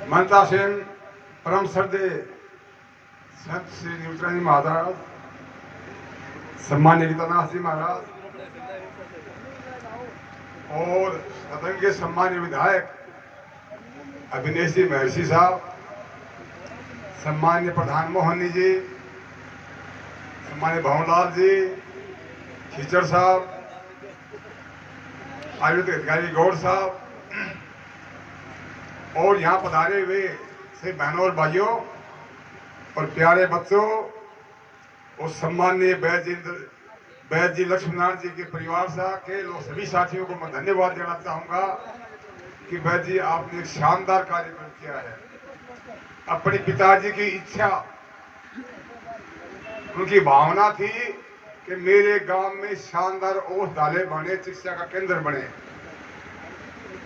मनता सेन परम श्रद्धे संत श्री निवृत्तानंद जी महाराज, सम्मान्य गीतानाथ जी महाराज और सदन के सम्मान्य विधायक अभिनेश जी महर्षि साहब, सम्मान्य प्रधान मोहन जी, सम्मान्य भवनलाल जी, खीचर साहब, आयुक्त अधिकारी गौड़ साहब और यहाँ पधारे हुए सभी बहनों और भाइयों और प्यारे बच्चों और सम्मान्य वैद्य जी लक्ष्मीनारायण जी के परिवार के लोग सभी साथियों को मैं धन्यवाद देना चाहूँगा कि वैद्य जी आपने एक शानदार कार्यक्रम किया है। अपने पिताजी की इच्छा, उनकी भावना थी कि मेरे गांव में शानदार औषधालय बने, चिकित्सा का केंद्र बने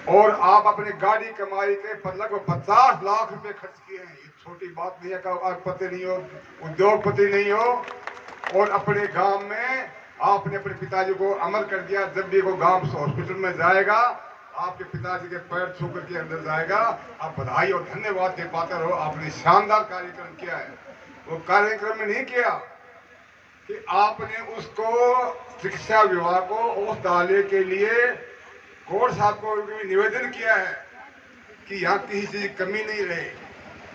और आप अपने गाड़ी कमाई के लगभग 50 लाख रुपए खर्च किए हैं। ये छोटी बात नहीं है कि अरबपति नहीं हो, उद्योगपति नहीं हो और अपने गांव में आपने अपने पिताजी को अमर कर दिया। जब भी वो गांव हॉस्पिटल में जाएगा आपके पिताजी के पैर छू करके अंदर जाएगा। आप बधाई और धन्यवाद के पात्र हो। आपने शानदार कार्यक्रम किया है। वो कार्यक्रम में नहीं किया कि आपने उसको शिक्षा विभाग को औषधालय के लिए गौड़ साहब को निवेदन किया है कि यहाँ किसी चीज की कमी नहीं रहे।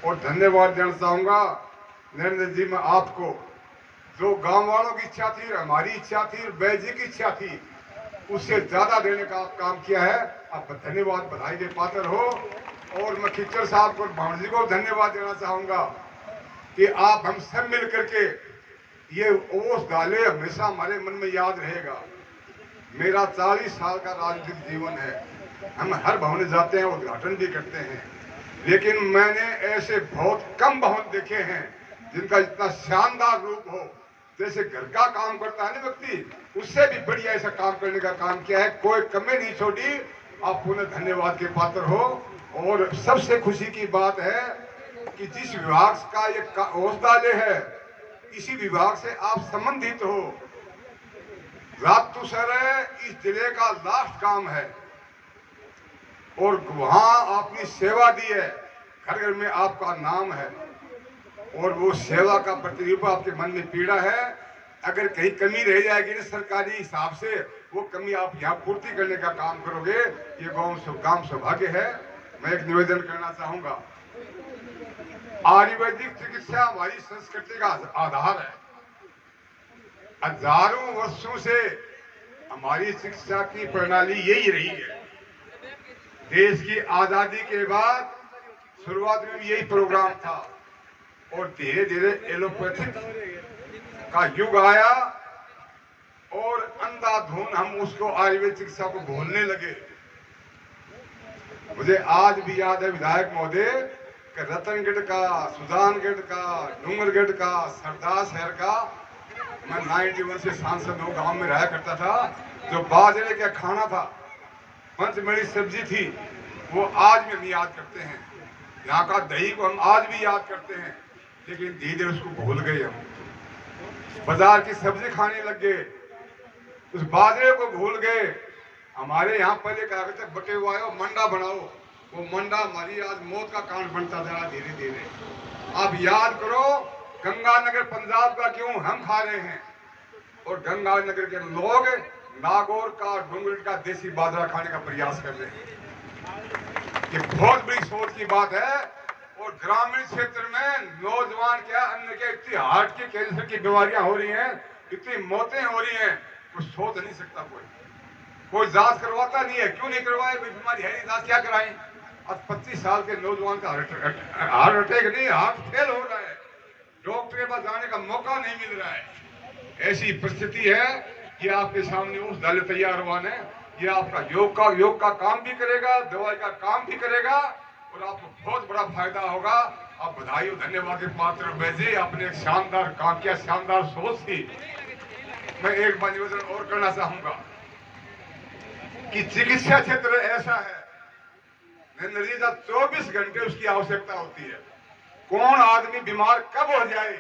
और धन्यवाद देना चाहूंगा नरेंद्र जी, मैं आपको, जो गांव वालों की इच्छा थी, हमारी इच्छा थी, वैद्य जी की इच्छा थी, उससे ज्यादा देने का आप काम किया है। आप धन्यवाद, बधाई के पात्र हो। और मैं खिच्चर साहब को, भावना जी को धन्यवाद देना चाहूंगा कि आप हम सब मिल करके ये औषधालय हमेशा हमारे मन में याद रहेगा। मेरा 40 साल का राजनीतिक जीवन है। हम हर भवन जाते हैं, उद्घाटन भी करते हैं, लेकिन मैंने ऐसे बहुत कम भवन देखे हैं जिनका इतना शानदार रूप हो। जैसे घर का काम करता है ना व्यक्ति, उससे भी बढ़िया ऐसा काम करने का काम किया है। कोई कमी नहीं छोड़ी। आप पुनः धन्यवाद के पात्र हो। और सबसे खुशी की बात है कि जिस विभाग का ये औषधालय है, इसी विभाग से आप संबंधित हो। रातुसर इस जिले का लास्ट काम है और वहां आपने सेवा दी है। घर घर में आपका नाम है और वो सेवा का प्रतिरूप आपके मन में पीड़ा है। अगर कहीं कमी रह जाएगी ना सरकारी हिसाब से, वो कमी आप यहाँ पूर्ति करने का काम करोगे। ये गांव सौभाग्य है। मैं एक निवेदन करना चाहूंगा, आयुर्वेदिक चिकित्सा हमारी संस्कृति का आधार है। हजारों वर्षों से हमारी शिक्षा की प्रणाली यही रही है। देश की आजादी के बाद शुरुआत में यही प्रोग्राम था और धीरे धीरे एलोपैथिक का युग आया और अंधाधुन हम उसको आयुर्वेद चिकित्सा को भूलने लगे। मुझे आज भी याद है विधायक महोदय कि रतनगढ़ का, सुजानगढ़ का, डूंगरगढ़ का, सरदार शहर का, मैं 91 से सांसद हूँ, गांव में रहा करता था। जो बाजरे का खाना था, पंचमढ़ी सब्जी थी, वो आज भी हम याद करते हैं। यहाँ का दही को हम आज भी याद करते हैं, लेकिन धीरे धीरे उसको भूल गए हम। बाजार की सब्जी खाने लग गए, उस बाजरे को भूल गए। हमारे यहाँ पहले कहा करते बटे हुआ है मंडा बनाओ, वो मंडा हमारी आज मौत का कारण बनता जा रहा धीरे धीरे। आप याद करो, गंगानगर पंजाब का क्यों हम खा रहे हैं और गंगानगर के लोग नागौर का, डूंगरगढ़ का देसी बाजरा खाने का प्रयास कर रहे हैं। ये बहुत बड़ी सोच की बात है। और ग्रामीण क्षेत्र में नौजवान क्या, अन्य क्या, इतनी हार्ट की, कैंसर की बीमारियां हो रही हैं, इतनी मौतें हो रही हैं, कुछ सोच नहीं सकता। कोई जांच करवाता नहीं है। क्यों नहीं करवाए? बीमारी है नहीं, जांच क्या कराएं? अब 25 साल के नौजवान का हार्ट अटैक नहीं, हार्ट फेल हो रहा है, डॉक्टर के पास जाने का मौका नहीं मिल रहा है। ऐसी परिस्थिति है कि आपके सामने औषधालय तैयार हुआ है। ये आपका योग का काम भी करेगा, दवाई का काम भी करेगा और आपको बहुत बड़ा फायदा होगा। आप बधाई और धन्यवाद के पात्र वैसे आपने एक शानदार काम किया, शानदार सोच थी। मैं एक बार निवेदन और करना चाहूंगा कि चिकित्सा क्षेत्र ऐसा है, नरेंद्र जी, 24 घंटे उसकी आवश्यकता होती है। कौन आदमी बीमार कब हो जाए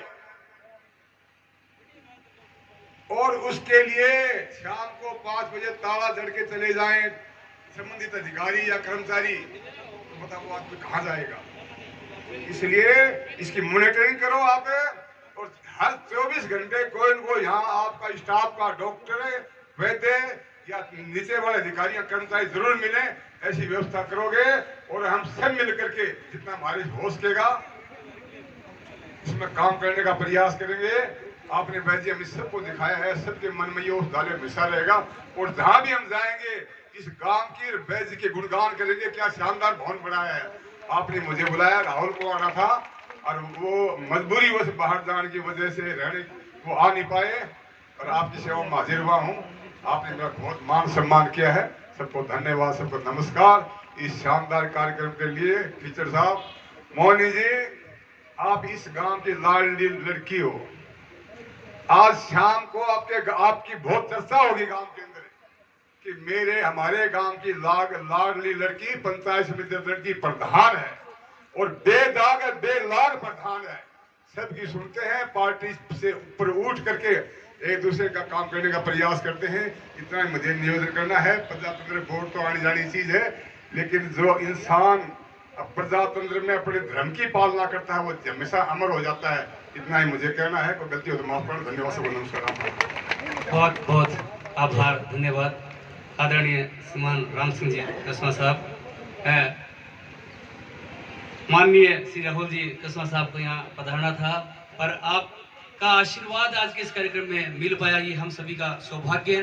और उसके लिए शाम को 5 बजे ताला जड़ के चले जाएं संबंधित अधिकारी या कर्मचारी, पता वो आदमी कहाँ जाएगा। इसलिए इसकी मॉनिटरिंग करो आप, और हर 24 घंटे कोई न कोई यहाँ आपका स्टाफ का डॉक्टर वैद्य या नीचे वाले अधिकारी या कर्मचारी जरूर मिले, ऐसी व्यवस्था करोगे और हम सब मिल करके जितना हमारे हो सकेगा इसमें काम करने का प्रयास करेंगे। आपने वैद्य हमें सबको दिखाया है, सबके मन में ये उस डाले मिसा रहेगा, और जहां भी हम जाएंगे इस गांव की वैद्य के गुणगान करेंगे, क्या शानदार भवन बनाया है। आपने मुझे बुलाया, राहुल को आना था और वो मजबूरी वश बाहर जाने की वजह से रहने वो आ नहीं पाए, और आपकी सेवा में हाजिर हुआ हूँ। आपने मेरा बहुत मान सम्मान किया है, सबको धन्यवाद, सबको नमस्कार इस शानदार कार्यक्रम के लिए। टीचर साहब, मोहनी जी, आप इस गांव की लाडली लड़की हो। आज शाम को आपकी बहुत चर्चा होगी गांव के अंदर कि हमारे गांव की लाडली लड़की पंचायत समिति लड़की प्रधान है, और बेदाग बेलाग प्रधान है। सबकी सुनते हैं, पार्टी से ऊपर उठ करके एक दूसरे का काम करने का प्रयास करते हैं। इतना मुझे निवेदन करना है। प्रजातंत्र वोट तो आनी जानी चीज है, लेकिन जो इंसान प्रजातंत्र में अपने धर्म की पालना करता है वो हमेशा अमर हो जाता है। इतना ही मुझे कहना है, कोई गलती हो तो माफ करना। धन्यवाद, सबको नमस्कार। बहुत बहुत आभार, धन्यवाद आदरणीय श्रीमान राम सिंह जी कस्मा साहब। माननीय श्री राहुल जी कस्मा साहब को यहाँ पधारना था, और आपका आशीर्वाद आज के इस कार्यक्रम में मिल पाया, ये हम सभी का सौभाग्य है।